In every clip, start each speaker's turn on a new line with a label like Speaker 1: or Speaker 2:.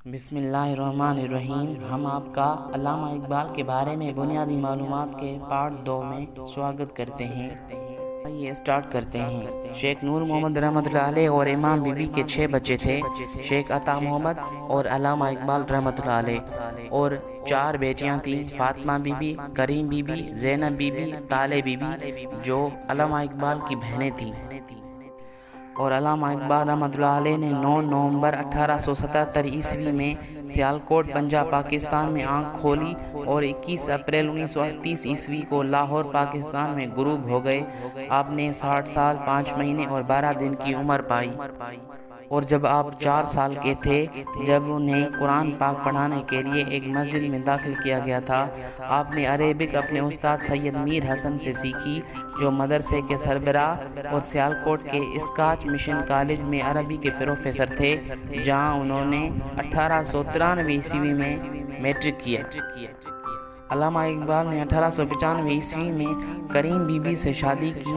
Speaker 1: بسم اللہ الرحمن الرحیم۔ ہم آپ کا علامہ اقبال کے بارے میں بنیادی معلومات کے پارٹ 2 میں سواگت کرتے ہیں۔ یہ سٹارٹ کرتے ہیں۔ شیخ نور محمد رحمۃ اللہ علیہ اور امام بی بی کے 6 بچے تھے، شیخ عطا محمد اور علامہ اقبال رحمۃ اللہ علیہ، اور 4 بیٹیاں تھیں، Fatima Bibi, Karim Bibi, Zainab Bibi, طالع بی بی، جو علامہ اقبال کی بہنیں تھیں۔ اور علامہ اقبال رحمۃ اللہ علیہ نے 9 نومبر 1877 عیسوی میں سیالکوٹ پنجاب پاکستان میں آنکھ کھولی اور 21 اپریل 1938 عیسوی کو لاہور پاکستان میں غروب ہو گئے۔ آپ نے 60 سال 5 مہینے اور 12 دن کی عمر پائی، اور جب آپ 4 سال کے تھے جب انہیں قرآن پاک پڑھانے کے لیے ایک مسجد میں داخل کیا گیا تھا۔ آپ نے عربک اپنے استاد سید میر حسن سے سیکھی، جو مدرسے کے سربراہ اور سیالکوٹ کے اسکاچ مشن کالج میں عربی کے پروفیسر تھے، جہاں انہوں نے 1893 عیسوی میں میٹرک کیا۔ علامہ اقبال نے 1895 عیسوی میں کریم بی بی سے شادی کی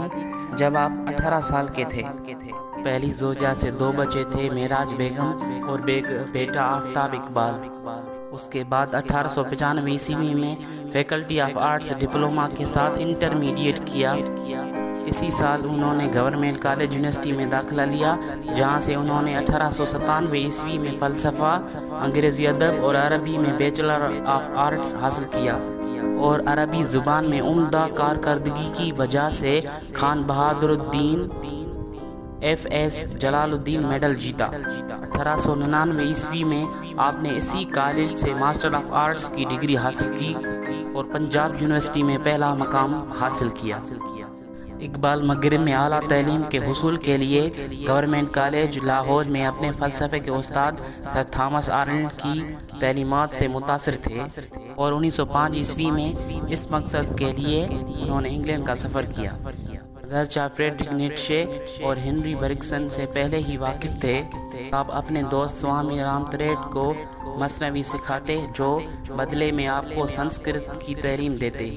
Speaker 1: جب آپ 18 سال کے تھے۔ پہلی زوجہ سے 2 بچے تھے، معراج بیگم اور بیٹا آفتاب اقبال۔ اس کے بعد 1895 عیسوی میں فیکلٹی آف آرٹس ڈپلومہ کے ساتھ انٹرمیڈیٹ کیا۔ اسی سال انہوں نے گورنمنٹ کالج یونیورسٹی میں داخلہ لیا، جہاں سے انہوں نے 1897 عیسوی میں فلسفہ، انگریزی ادب اور عربی میں بیچلر آف آرٹس حاصل کیا، اور عربی زبان میں عمدہ کارکردگی کی وجہ سے خان بہادر الدین ایف ایس جلال الدین میڈل جیتا۔ 1899 عیسوی میں آپ نے اسی کالج سے ماسٹر آف آرٹس کی ڈگری حاصل کی اور پنجاب یونیورسٹی میں پہلا مقام حاصل کیا۔ اقبال مغرب میں اعلیٰ تعلیم کے حصول کے لیے گورنمنٹ کالج لاہور میں اپنے فلسفے کے استاد سر تھامس آرنلڈ کی تعلیمات سے متاثر تھے، اور 1905 عیسوی میں اس مقصد کے لیے انہوں نے انگلینڈ کا سفر کیا۔ اگرچہ فریڈرک نیٹشے اور ہنری برگسن سے پہلے ہی واقف تھے، آپ اپنے دوست سوامی رامتریٹ کو مثنوی سکھاتے، جو بدلے میں آپ کو سنسکرت کی تعلیم دیتے،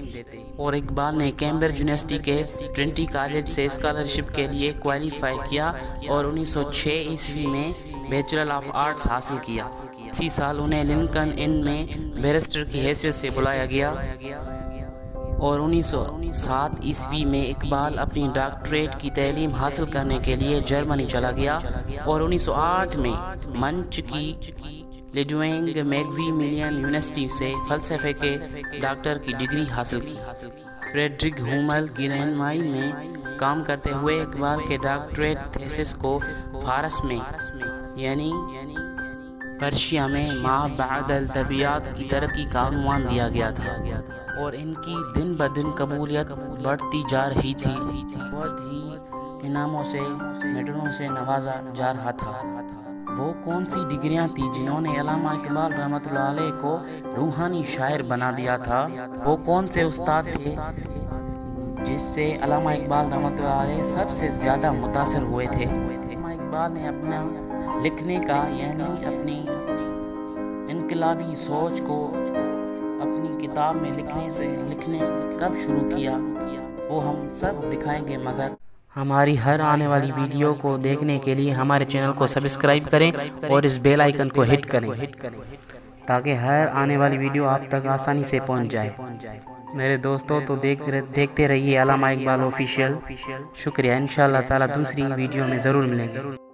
Speaker 1: اور اقبال نے کیمبرج یونیورسٹی کے ٹرینٹی کالج سے اسکالرشپ کے لیے کوالیفائی کیا اور 1906 عیسوی میں بیچلر آف آرٹس حاصل کیا۔ اسی سال انہیں لنکن ان میں بیرسٹر کی حیثیت سے بلایا گیا، اور 1907 عیسوی میں اقبال اپنی ڈاکٹریٹ کی تعلیم حاصل کرنے کے لیے جرمنی چلا گیا، اور 1908 میں منچ کی لیڈوینگ میگزیملین یونیورسٹی سے فلسفے کے ڈاکٹر کی ڈگری حاصل کی۔ فریڈرک ہومل کی رہنمائی میں کام کرتے ہوئے اقبال کے ڈاکٹریٹ تھیسس کو فارس میں یعنی پرشیا میں ما بعد الطبیعیات کی ترقی کا عنوان دیا گیا تھا، اور ان کی دن بدن قبولیت بڑھتی جا رہی تھی۔ بہت ہی انعاموں سے، میڈلوں سے نوازا جا رہا تھا۔ وہ کون سی ڈگریاں تھیں جنہوں نے علامہ اقبال رحمۃ اللہ علیہ کو روحانی شاعر بنا دیا تھا؟ وہ کون سے استاد تھے جس سے علامہ اقبال رحمۃ اللہ علیہ سب سے زیادہ متاثر ہوئے تھے؟ علامہ اقبال نے اپنا لکھنے کا یعنی اپنی انقلابی سوچ کو اپنی کتاب میں لکھنے کب شروع کیا، وہ ہم سب دکھائیں گے، مگر ہماری ہر آنے والی ویڈیو کو دیکھنے کے لیے ہمارے چینل کو سبسکرائب کریں اور اس بیل آئیکن کو ہٹ کریں تاکہ ہر آنے والی ویڈیو آپ تک آسانی سے پہنچ جائے۔ میرے دوستوں، تو دیکھتے رہیے علامہ اقبال آفیشیل۔ شکریہ، انشاءاللہ تعالی دوسری ویڈیو میں ضرور ملیں گے۔